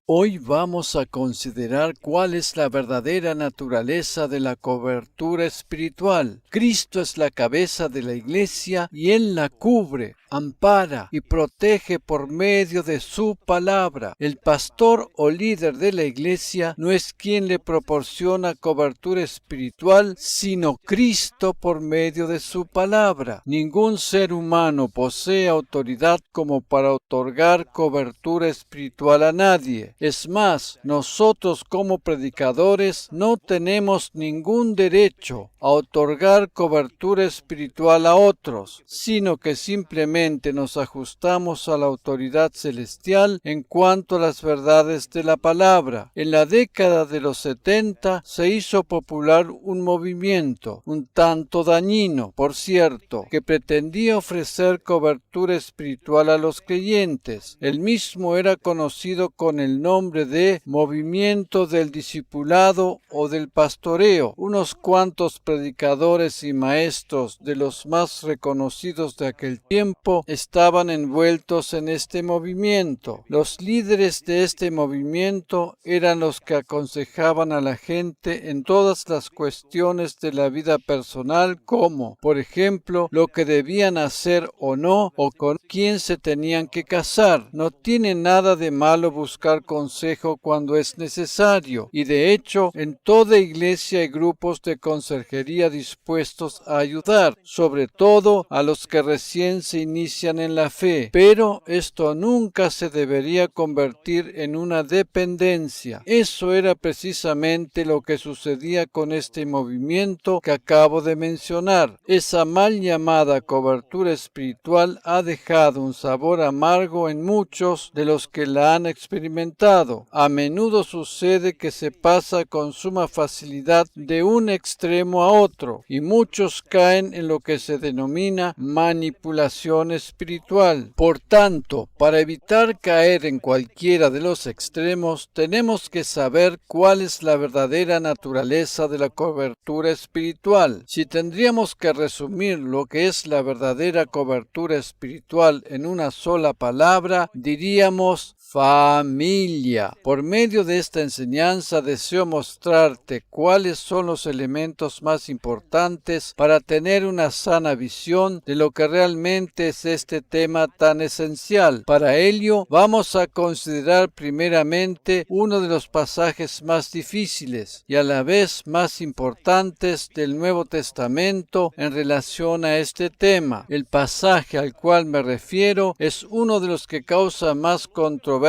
Hoy vamos a considerar cuál es la verdadera naturaleza de la cobertura espiritual. Cristo es la cabeza de la Iglesia y Él la cubre, ampara y protege por medio de su palabra. El pastor o líder de la Iglesia no es quien le proporciona cobertura espiritual, sino Cristo por medio de su palabra. Ningún ser humano posee autoridad como para otorgar cobertura espiritual a nadie. Es más, nosotros como predicadores no tenemos ningún derecho a otorgar cobertura espiritual a otros, sino que simplemente nos ajustamos a la autoridad celestial en cuanto a las verdades de la palabra. En la década de los 70 se hizo popular un movimiento, un tanto dañino, por cierto, que pretendía ofrecer cobertura espiritual a los creyentes. El mismo era conocido con el nombre de Movimiento del Discipulado o del Pastoreo. Unos cuantos predicadores y maestros de los más reconocidos de aquel tiempo estaban envueltos en este movimiento. Los líderes de este movimiento eran los que aconsejaban a la gente en todas las cuestiones de la vida personal, como, por ejemplo, lo que debían hacer o no, o con quién se tenían que casar. No tiene nada de malo buscar consejo cuando es necesario, y de hecho, en toda iglesia hay grupos de consejería dispuestos a ayudar, sobre todo a los que recién se inician en la fe, pero esto nunca se debería convertir en una dependencia. Eso era precisamente lo que sucedía con este movimiento que acabo de mencionar. Esa mal llamada cobertura espiritual ha dejado un sabor amargo en muchos de los que la han experimentado. A menudo sucede que se pasa con suma facilidad de un extremo a otro, y muchos caen en lo que se denomina manipulación espiritual. Por tanto, para evitar caer en cualquiera de los extremos, tenemos que saber cuál es la verdadera naturaleza de la cobertura espiritual. Si tendríamos que resumir lo que es la verdadera cobertura espiritual en una sola palabra, diríamos familia. Por medio de esta enseñanza deseo mostrarte cuáles son los elementos más importantes para tener una sana visión de lo que realmente es este tema tan esencial. Para ello, vamos a considerar primeramente uno de los pasajes más difíciles y a la vez más importantes del Nuevo Testamento en relación a este tema. El pasaje al cual me refiero es uno de los que causa más controversia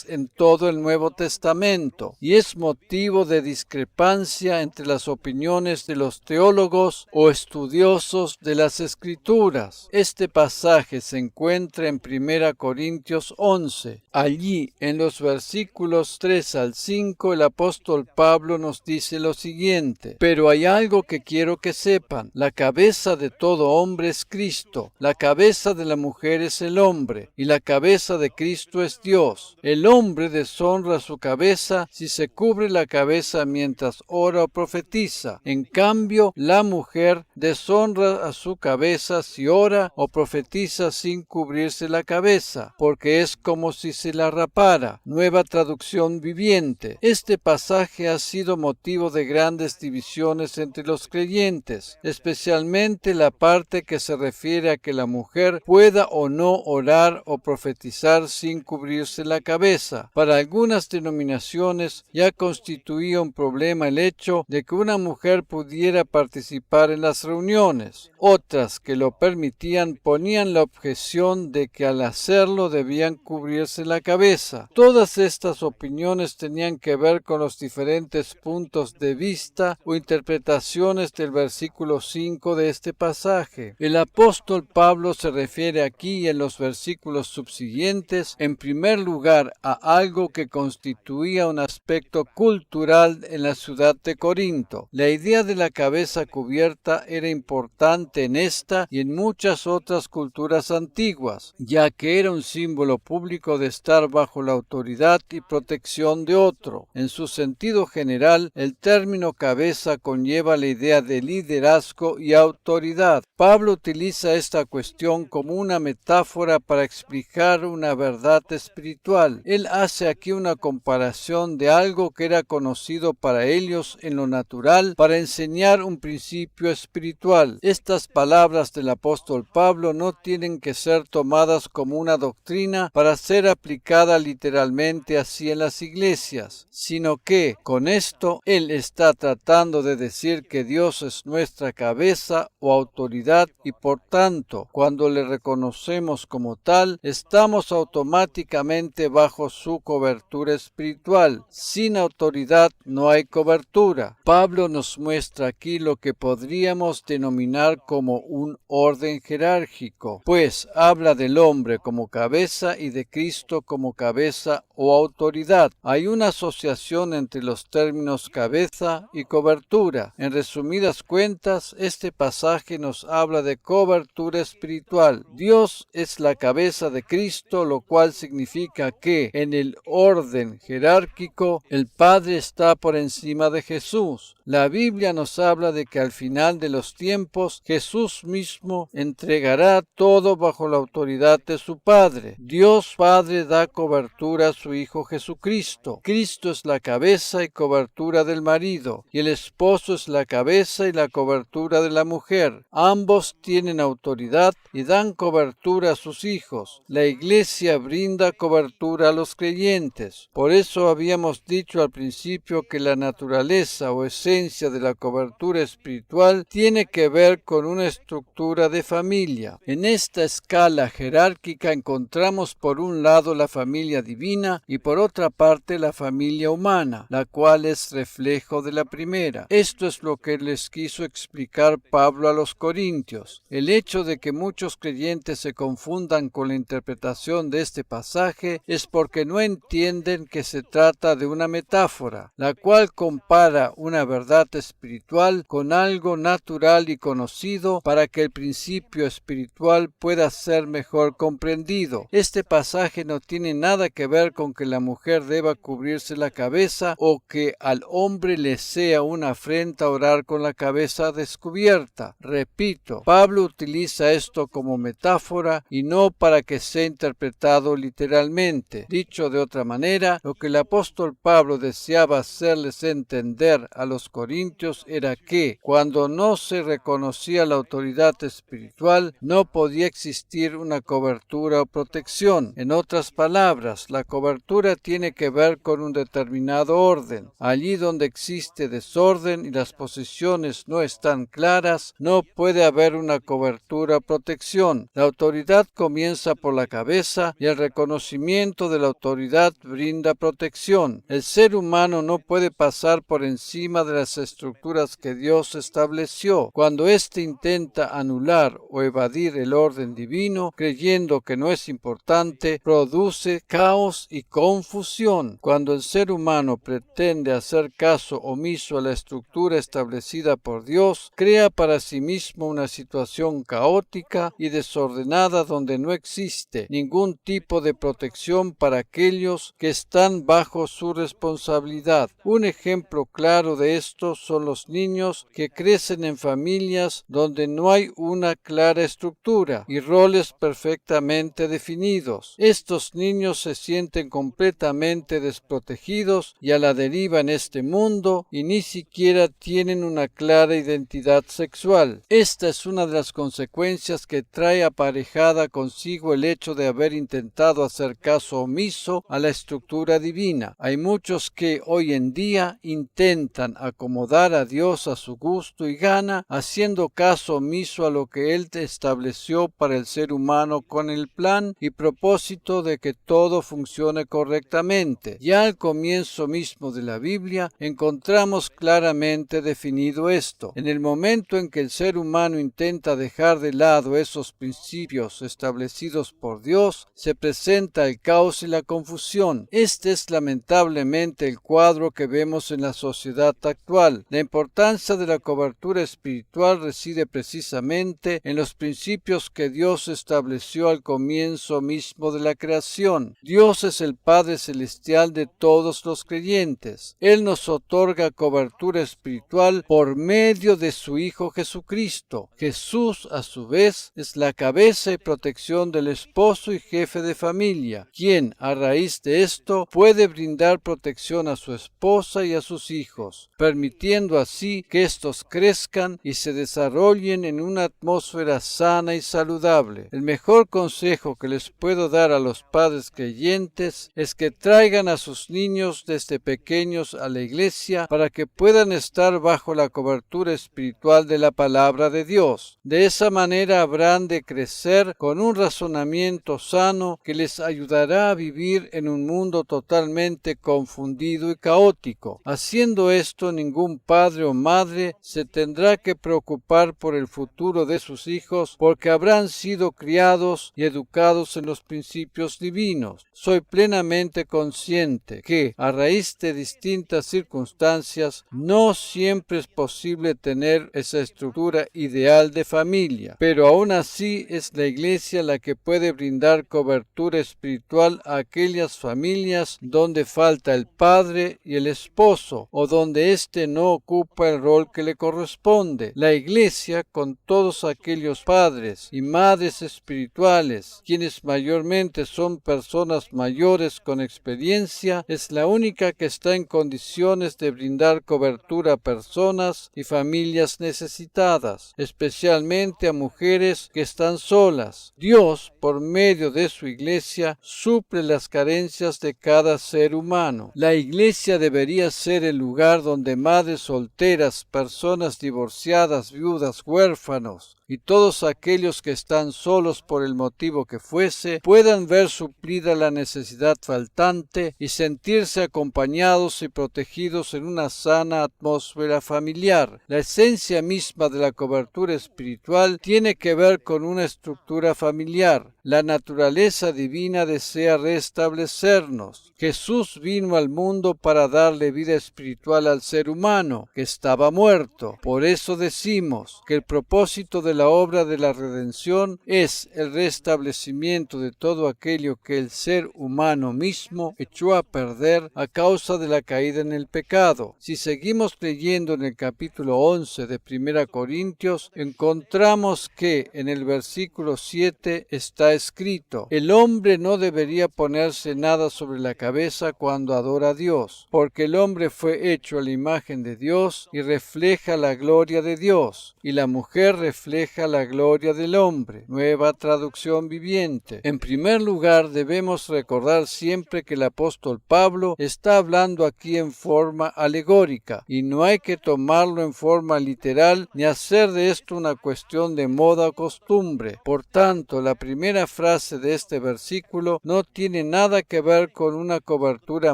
en todo el Nuevo Testamento y es motivo de discrepancia entre las opiniones de los teólogos o estudiosos de las Escrituras. Este pasaje se encuentra en 1 Corintios 11. Allí, en los versículos 3 al 5, el apóstol Pablo nos dice lo siguiente: pero hay algo que quiero que sepan, la cabeza de todo hombre es Cristo, la cabeza de la mujer es el hombre, y la cabeza de Cristo es Dios. El hombre deshonra su cabeza si se cubre la cabeza mientras ora o profetiza. En cambio, la mujer deshonra a su cabeza si ora o profetiza sin cubrirse la cabeza, porque es como si se la rapara. Nueva traducción viviente. Este pasaje ha sido motivo de grandes divisiones entre los creyentes, especialmente la parte que se refiere a que la mujer pueda o no orar o profetizar sin cubrirse la cabeza. Para algunas denominaciones ya constituía un problema el hecho de que una mujer pudiera participar en las reuniones. Otras que lo permitían ponían la objeción de que al hacerlo debían cubrirse la cabeza. Todas estas opiniones tenían que ver con los diferentes puntos de vista o interpretaciones del versículo 5 de este pasaje. El apóstol Pablo se refiere aquí y en los versículos subsiguientes, en primer lugar, a algo que constituía un aspecto cultural en la ciudad de Corinto. La idea de la cabeza cubierta era importante en esta y en muchas otras culturas culturas antiguas, ya que era un símbolo público de estar bajo la autoridad y protección de otro. En su sentido general, el término cabeza conlleva la idea de liderazgo y autoridad. Pablo utiliza esta cuestión como una metáfora para explicar una verdad espiritual. Él hace aquí una comparación de algo que era conocido para ellos en lo natural para enseñar un principio espiritual. Estas palabras del apóstol Pablo no tienen que ser tomadas como una doctrina para ser aplicada literalmente así en las iglesias, sino que con esto él está tratando de decir que Dios es nuestra cabeza o autoridad y por tanto, cuando le reconocemos como tal, estamos automáticamente bajo su cobertura espiritual. Sin autoridad no hay cobertura. Pablo nos muestra aquí lo que podríamos denominar como un orden jerárquico, pues habla del hombre como cabeza y de Cristo como cabeza o autoridad. Hay una asociación entre los términos cabeza y cobertura. En resumidas cuentas, este pasaje nos habla de cobertura espiritual. Dios es la cabeza de Cristo, lo cual significa que en el orden jerárquico el Padre está por encima de Jesús. La Biblia nos habla de que al final de los tiempos Jesús mismo entregará todo bajo la autoridad de su Padre. Dios Padre da cobertura a su Hijo Jesucristo. Cristo es la cabeza y cobertura del marido, y el esposo es la cabeza y la cobertura de la mujer. Ambos tienen autoridad y dan cobertura a sus hijos. La Iglesia brinda cobertura a los creyentes. Por eso habíamos dicho al principio que la naturaleza o esencia de la cobertura espiritual tiene que ver con una estructura de familia. En esta escala jerárquica encontramos por un lado la familia divina y por otra parte la familia humana, la cual es reflejo de la primera. Esto es lo que les quiso explicar Pablo a los Corintios. El hecho de que muchos creyentes se confundan con la interpretación de este pasaje es porque no entienden que se trata de una metáfora, la cual compara una verdad espiritual con algo natural y conocido para que el principio espiritual pueda ser mejor comprendido. Este pasaje no tiene nada que ver con que la mujer deba cubrirse la cabeza o que al hombre le sea una afrenta orar con la cabeza descubierta. Repito, Pablo utiliza esto como metáfora y no para que sea interpretado literalmente. Dicho de otra manera, lo que el apóstol Pablo deseaba hacerles entender a los corintios era que, cuando no se reconocía la autoridad espiritual, no podía existir una cobertura o protección. En otras palabras, la cobertura tiene que ver con un determinado orden. Allí donde existe desorden y las posiciones no están claras, no puede haber una cobertura o protección. La autoridad comienza por la cabeza y el reconocimiento de la autoridad brinda protección. El ser humano no puede pasar por encima de las estructuras que Dios estableció. Cuando éste intenta anular o evadir el orden divino, creyendo que no es importante, produce caos y confusión. Cuando el ser humano pretende hacer caso omiso a la estructura establecida por Dios, crea para sí mismo una situación caótica y desordenada donde no existe ningún tipo de protección para aquellos que están bajo su responsabilidad. Un ejemplo claro de esto son los niños que crecen en familias donde no hay una clara estructura y roles perfectamente definidos. Estos niños se sienten completamente desprotegidos y a la deriva en este mundo y ni siquiera tienen una clara identidad sexual. Esta es una de las consecuencias que trae aparejada consigo el hecho de haber intentado hacer caso omiso a la estructura divina. Hay muchos que hoy en día intentan acomodar a Dios a su gusto y gana, haciendo caso omiso a lo que Él estableció para el ser humano con el plan y propósito de que todo funcione correctamente. Ya al comienzo mismo de la Biblia encontramos claramente definido esto. En el momento en que el ser humano intenta dejar de lado esos principios establecidos por Dios, se presenta el caos y la confusión. Este es lamentablemente el cuadro que vemos en la sociedad actual. espiritual. La importancia de la cobertura espiritual reside precisamente en los principios que Dios estableció al comienzo mismo de la creación. Dios es el Padre Celestial de todos los creyentes. Él nos otorga cobertura espiritual por medio de su Hijo Jesucristo. Jesús, a su vez, es la cabeza y protección del esposo y jefe de familia, quien, a raíz de esto, puede brindar protección a su esposa y a sus hijos, permitiendo así que estos crezcan y se desarrollen en una atmósfera sana y saludable. El mejor consejo que les puedo dar a los padres creyentes es que traigan a sus niños desde pequeños a la iglesia para que puedan estar bajo la cobertura espiritual de la palabra de Dios. De esa manera habrán de crecer con un razonamiento sano que les ayudará a vivir en un mundo totalmente confundido y caótico. Haciendo esto, ningún padre o madre se tendrá que preocupar por el futuro de sus hijos porque habrán sido criados y educados en los principios divinos. Soy plenamente consciente que, a raíz de distintas circunstancias, no siempre es posible tener esa estructura ideal de familia, pero aún así es la Iglesia la que puede brindar cobertura espiritual a aquellas familias donde falta el padre y el esposo, o donde éste no ocupa el rol que le corresponde. La Iglesia, con todos aquellos padres y madres espirituales, quienes mayormente son personas mayores con experiencia, es la única que está en condiciones de brindar cobertura a personas y familias necesitadas, especialmente a mujeres que están solas. Dios, por medio de su Iglesia, suple las carencias de cada ser humano. La Iglesia debería ser el lugar donde madres solteras, personas divorciadas, viudas, huérfanos y todos aquellos que están solos por el motivo que fuese, puedan ver suplida la necesidad faltante y sentirse acompañados y protegidos en una sana atmósfera familiar. La esencia misma de la cobertura espiritual tiene que ver con una estructura familiar. La naturaleza divina desea restablecernos. Jesús vino al mundo para darle vida espiritual al ser humano, que estaba muerto. Por eso decimos que el propósito de la obra de la redención es el restablecimiento de todo aquello que el ser humano mismo echó a perder a causa de la caída en el pecado. Si seguimos leyendo en el capítulo 11 de 1 Corintios, encontramos que en el versículo 7 está escrito: el hombre no debería ponerse nada sobre la cabeza cuando adora a Dios, porque el hombre fue hecho a la imagen de Dios y refleja la gloria de Dios, y la mujer refleja la gloria del hombre. Nueva traducción viviente. En primer lugar, debemos recordar siempre que el apóstol Pablo está hablando aquí en forma alegórica, y no hay que tomarlo en forma literal ni hacer de esto una cuestión de moda o costumbre. Por tanto, la primera frase de este versículo no tiene nada que ver con una cobertura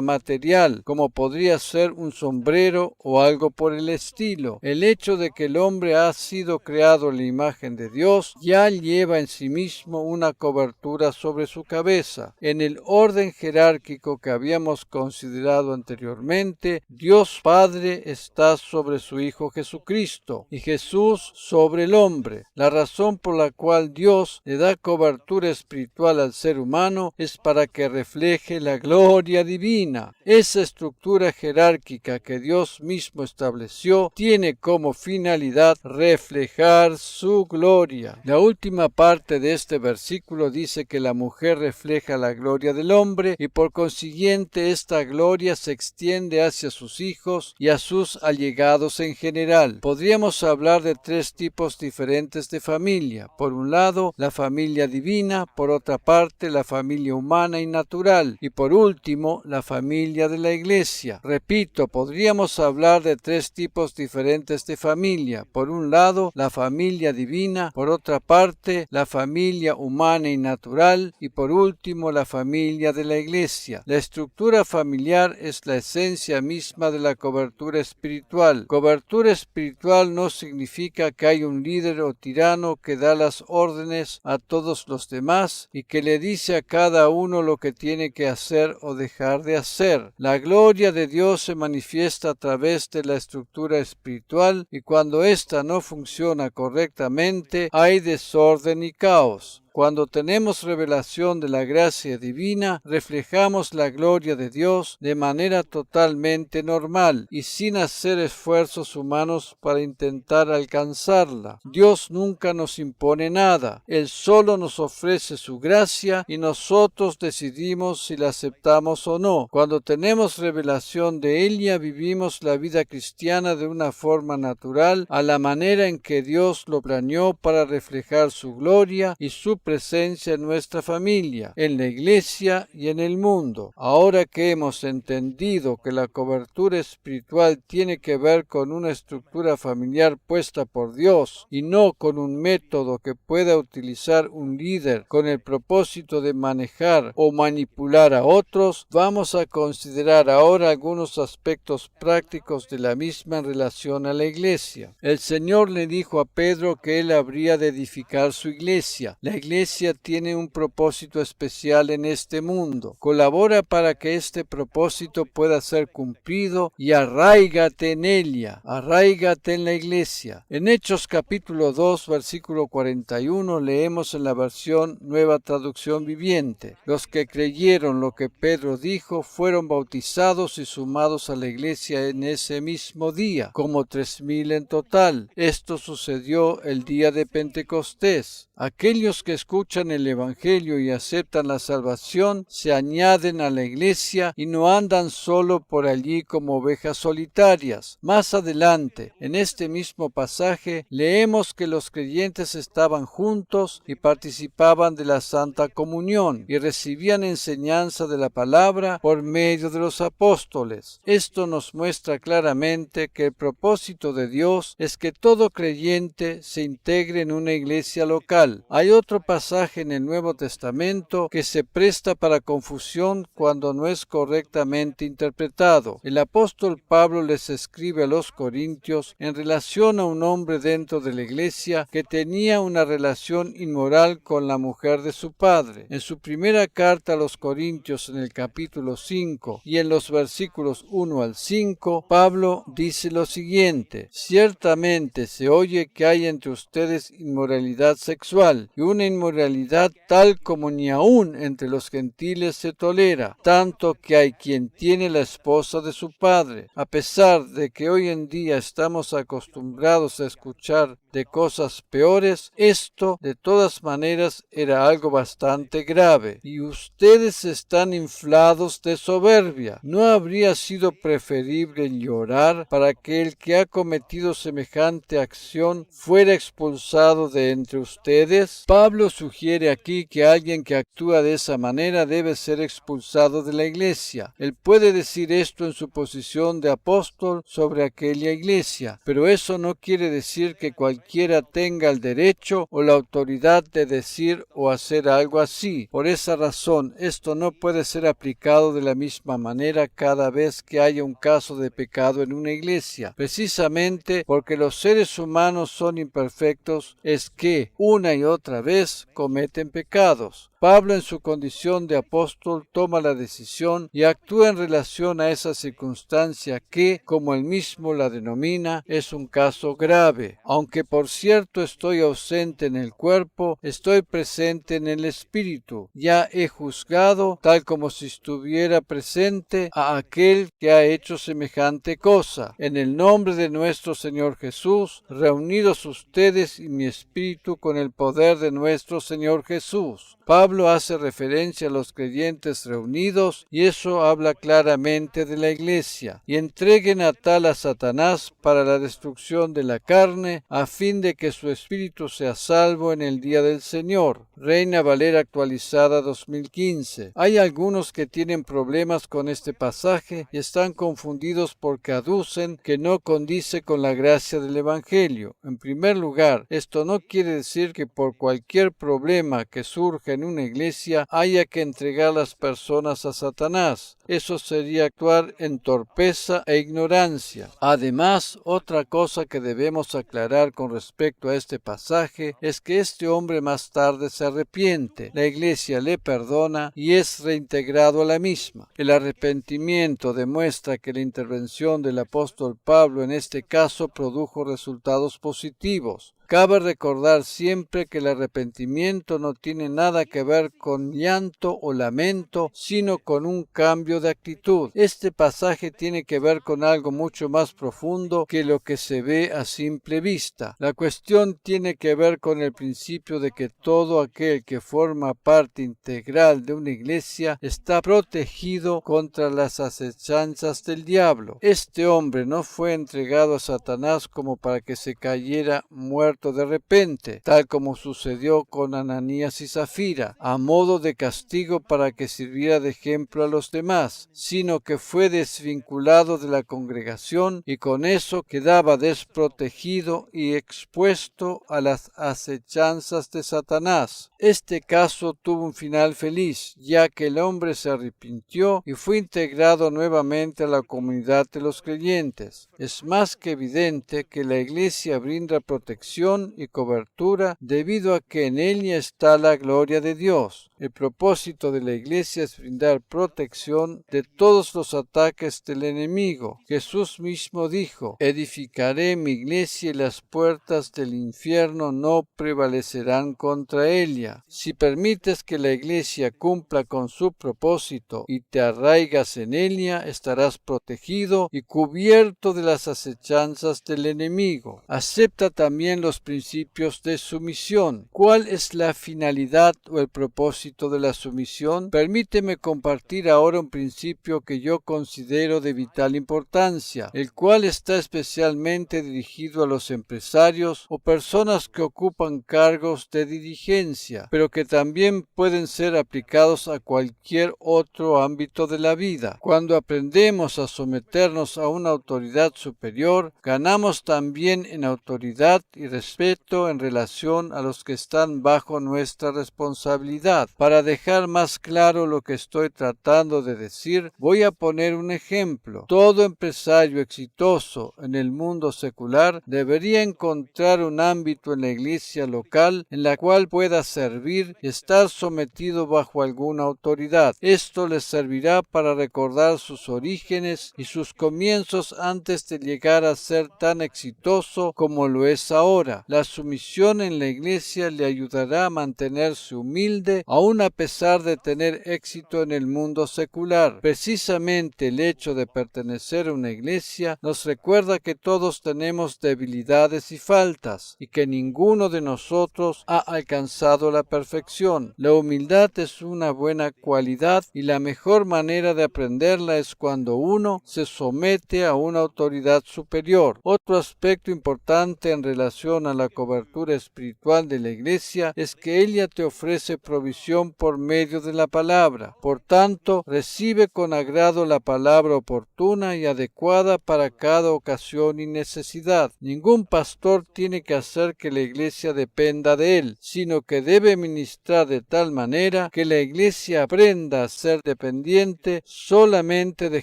material, como podría ser un sombrero o algo por el estilo. El hecho de que el hombre ha sido creado en la imagen de Dios ya lleva en sí mismo una cobertura sobre su cabeza. En el orden jerárquico que habíamos considerado anteriormente, Dios Padre está sobre su Hijo Jesucristo y Jesús sobre el hombre. La razón por la cual Dios le da cobertura espiritual al ser humano es para que refleje la gloria divina. Esa estructura jerárquica que Dios mismo estableció tiene como finalidad reflejar su gloria. La última parte de este versículo dice que la mujer refleja la gloria del hombre y por consiguiente esta gloria se extiende hacia sus hijos y a sus allegados en general. Podríamos hablar de tres tipos diferentes de familia. Por un lado, la familia divina, por otra parte, la familia humana y natural, y por último, la familia de la Iglesia. Repito, podríamos hablar de tres tipos diferentes de familia. Por un lado, la familia divina, por otra parte, la familia humana y natural, y por último, la familia de la Iglesia. La estructura familiar es la esencia misma de la cobertura espiritual. Cobertura espiritual no significa que hay un líder o tirano que da las órdenes a todos los demás y que le dice a cada uno lo que tiene que hacer o dejar de hacer. La gloria de Dios se manifiesta a través de la estructura espiritual, y cuando ésta no funciona correctamente, hay desorden y caos. Cuando tenemos revelación de la gracia divina, reflejamos la gloria de Dios de manera totalmente normal y sin hacer esfuerzos humanos para intentar alcanzarla. Dios nunca nos impone nada. Él solo nos ofrece su gracia y nosotros decidimos si la aceptamos o no. Cuando tenemos revelación de ella, vivimos la vida cristiana de una forma natural, a la manera en que Dios lo planeó para reflejar su gloria y su presencia en nuestra familia, en la Iglesia y en el mundo. Ahora que hemos entendido que la cobertura espiritual tiene que ver con una estructura familiar puesta por Dios y no con un método que pueda utilizar un líder con el propósito de manejar o manipular a otros, vamos a considerar ahora algunos aspectos prácticos de la misma en relación a la Iglesia. El Señor le dijo a Pedro que él habría de edificar su Iglesia. La Iglesia tiene un propósito especial en este mundo. Colabora para que este propósito pueda ser cumplido y arráigate en ella, arráigate en la Iglesia. En Hechos capítulo 2, versículo 41 leemos en la versión Nueva Traducción Viviente: los que creyeron lo que Pedro dijo fueron bautizados y sumados a la Iglesia en ese mismo día, como 3,000 en total. Esto sucedió el día de Pentecostés. Aquellos que escuchan el Evangelio y aceptan la salvación se añaden a la Iglesia y no andan solo por allí como ovejas solitarias. Más adelante, en este mismo pasaje, leemos que los creyentes estaban juntos y participaban de la Santa Comunión y recibían enseñanza de la palabra por medio de los apóstoles. Esto nos muestra claramente que el propósito de Dios es que todo creyente se integre en una iglesia local. Hay otro pasaje en el Nuevo Testamento que se presta para confusión cuando no es correctamente interpretado. El apóstol Pablo les escribe a los Corintios en relación a un hombre dentro de la iglesia que tenía una relación inmoral con la mujer de su padre. En su primera carta a los Corintios, en el capítulo 5 y en los versículos 1 al 5, Pablo dice lo siguiente: ciertamente se oye que hay entre ustedes inmoralidad sexual, y una inmoralidad tal como ni aun entre los gentiles se tolera, tanto que hay quien tiene la esposa de su padre. A pesar de que hoy en día estamos acostumbrados a escuchar de cosas peores, esto de todas maneras era algo bastante grave. Y ustedes están inflados de soberbia. ¿No habría sido preferible llorar para que el que ha cometido semejante acción fuera expulsado de entre ustedes? Pablo sugiere aquí que alguien que actúa de esa manera debe ser expulsado de la iglesia. Él puede decir esto en su posición de apóstol sobre aquella iglesia, pero eso no quiere decir que cualquiera tenga el derecho o la autoridad de decir o hacer algo así. Por esa razón, esto no puede ser aplicado de la misma manera cada vez que haya un caso de pecado en una iglesia. Precisamente porque los seres humanos son imperfectos, es que una y otra vez cometen pecados. Pablo, en su condición de apóstol, toma la decisión y actúa en relación a esa circunstancia que, como él mismo la denomina, es un caso grave. Aunque por cierto estoy ausente en el cuerpo, estoy presente en el espíritu. Ya he juzgado, tal como si estuviera presente, a aquel que ha hecho semejante cosa. En el nombre de nuestro Señor Jesús, reunidos ustedes y mi espíritu con el poder de nuestro Señor Jesús. Pablo Pablo hace referencia a los creyentes reunidos y eso habla claramente de la iglesia. Y entreguen a tal a Satanás para la destrucción de la carne, a fin de que su espíritu sea salvo en el día del Señor. Reina Valera actualizada 2015. Hay algunos que tienen problemas con este pasaje y están confundidos porque aducen que no condice con la gracia del Evangelio. En primer lugar, esto no quiere decir que por cualquier problema que surja en una iglesia haya que entregar las personas a Satanás. Eso sería actuar en torpeza e ignorancia. Además, otra cosa que debemos aclarar con respecto a este pasaje es que este hombre más tarde se arrepiente, la iglesia le perdona y es reintegrado a la misma. El arrepentimiento demuestra que la intervención del apóstol Pablo en este caso produjo resultados positivos. Cabe recordar siempre que el arrepentimiento no tiene nada que ver con llanto o lamento, sino con un cambio de actitud. Este pasaje tiene que ver con algo mucho más profundo que lo que se ve a simple vista. La cuestión tiene que ver con el principio de que todo aquel que forma parte integral de una iglesia está protegido contra las acechanzas del diablo. Este hombre no fue entregado a Satanás como para que se cayera muerto de repente, tal como sucedió con Ananías y Zafira, a modo de castigo para que sirviera de ejemplo a los demás, sino que fue desvinculado de la congregación y con eso quedaba desprotegido y expuesto a las acechanzas de Satanás. Este caso tuvo un final feliz, ya que el hombre se arrepintió y fue integrado nuevamente a la comunidad de los creyentes. Es más que evidente que la iglesia brinda protección y cobertura debido a que en ella está la gloria de Dios. El propósito de la iglesia es brindar protección de todos los ataques del enemigo. Jesús mismo dijo: edificaré mi iglesia y las puertas del infierno no prevalecerán contra ella. Si permites que la iglesia cumpla con su propósito y te arraigas en ella, estarás protegido y cubierto de las acechanzas del enemigo. Acepta también los principios de sumisión. ¿Cuál es la finalidad o el propósito de la sumisión? Permíteme compartir ahora un principio que yo considero de vital importancia, el cual está especialmente dirigido a los empresarios o personas que ocupan cargos de dirigencia, pero que también pueden ser aplicados a cualquier otro ámbito de la vida. Cuando aprendemos a someternos a una autoridad superior, ganamos también en autoridad y respeto en relación a los que están bajo nuestra responsabilidad. Para dejar más claro lo que estoy tratando de decir, voy a poner un ejemplo. Todo empresario exitoso en el mundo secular debería encontrar un ámbito en la iglesia local en la cual pueda servir y estar sometido bajo alguna autoridad. Esto les servirá para recordar sus orígenes y sus comienzos antes de llegar a ser tan exitoso como lo es ahora. La sumisión en la iglesia le ayudará a mantenerse humilde aun a pesar de tener éxito en el mundo secular. Precisamente el hecho de pertenecer a una iglesia nos recuerda que todos tenemos debilidades y faltas y que ninguno de nosotros ha alcanzado la perfección. La humildad es una buena cualidad y la mejor manera de aprenderla es cuando uno se somete a una autoridad superior. Otro aspecto importante en relación a la cobertura espiritual de la iglesia es que ella te ofrece provisión por medio de la palabra. Por tanto, recibe con agrado la palabra oportuna y adecuada para cada ocasión y necesidad. Ningún pastor tiene que hacer que la iglesia dependa de él, sino que debe ministrar de tal manera que la iglesia aprenda a ser dependiente solamente de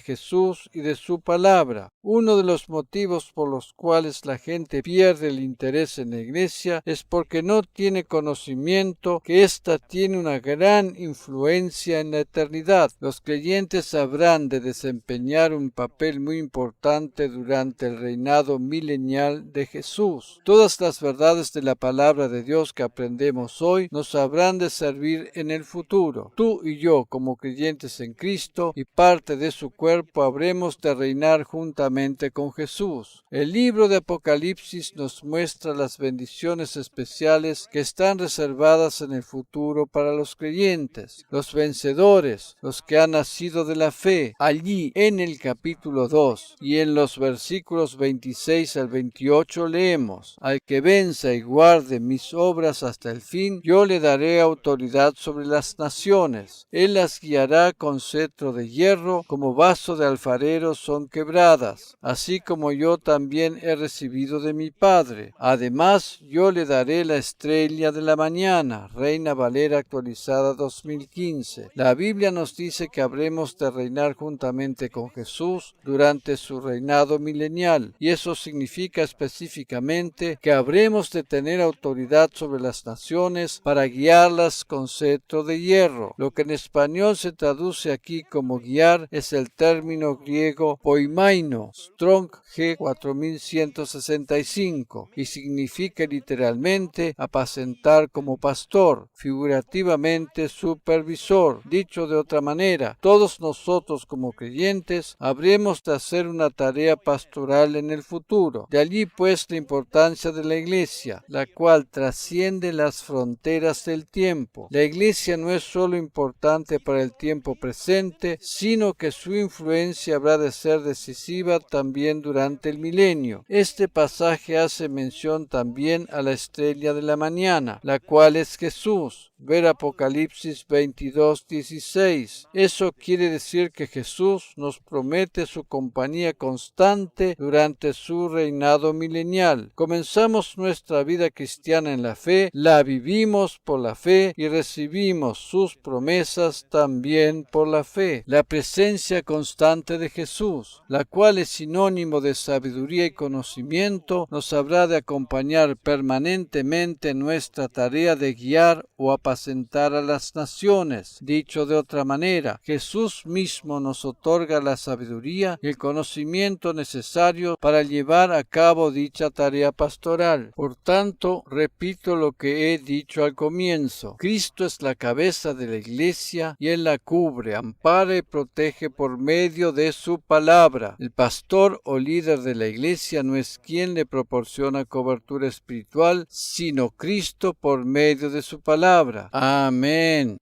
Jesús y de su palabra. Uno de los motivos por los cuales la gente pierde el interés en la iglesia es porque no tiene conocimiento que ésta tiene una gran influencia en la eternidad. Los creyentes habrán de desempeñar un papel muy importante durante el reinado milenial de Jesús. Todas las verdades de la palabra de Dios que aprendemos hoy nos habrán de servir en el futuro. Tú y yo, como creyentes en Cristo y parte de su cuerpo, habremos de reinar juntamente con Jesús. El libro de Apocalipsis nos muestra las bendiciones especiales que están reservadas en el futuro para los los creyentes, los vencedores, los que han nacido de la fe. Allí en el capítulo 2 y en los versículos 26 al 28 leemos: al que venza y guarde mis obras hasta el fin, yo le daré autoridad sobre las naciones. Él las guiará con cetro de hierro, como vaso de alfarero son quebradas, así como yo también he recibido de mi Padre. Además, yo le daré la estrella de la mañana. Reina Valera actualizada 2015. La Biblia nos dice que habremos de reinar juntamente con Jesús durante su reinado milenial, y eso significa específicamente que habremos de tener autoridad sobre las naciones para guiarlas con cetro de hierro. Lo que en español se traduce aquí como guiar es el término griego poimaino, Strong G 4165, y significa literalmente apacentar como pastor, figurativamente supervisor. Dicho de otra manera, todos nosotros como creyentes habremos de hacer una tarea pastoral en el futuro. De allí pues la importancia de la iglesia, la cual trasciende las fronteras del tiempo. La iglesia no es solo importante para el tiempo presente, sino que su influencia habrá de ser decisiva también durante el milenio. Este pasaje hace mención también a la estrella de la mañana, la cual es Jesús. Ver Apocalipsis 22:16. Eso quiere decir que Jesús nos promete su compañía constante durante su reinado milenial. Comenzamos nuestra vida cristiana en la fe, la vivimos por la fe y recibimos sus promesas también por la fe. La presencia constante de Jesús, la cual es sinónimo de sabiduría y conocimiento, nos habrá de acompañar permanentemente en nuestra tarea de guiar o apacentar a las naciones. Dicho de otra manera, Jesús mismo nos otorga la sabiduría y el conocimiento necesario para llevar a cabo dicha tarea pastoral. Por tanto, repito lo que he dicho al comienzo: Cristo es la cabeza de la iglesia y Él la cubre, ampara y protege por medio de su palabra. El pastor o líder de la iglesia no es quien le proporciona cobertura espiritual, sino Cristo por medio de su palabra. Amén.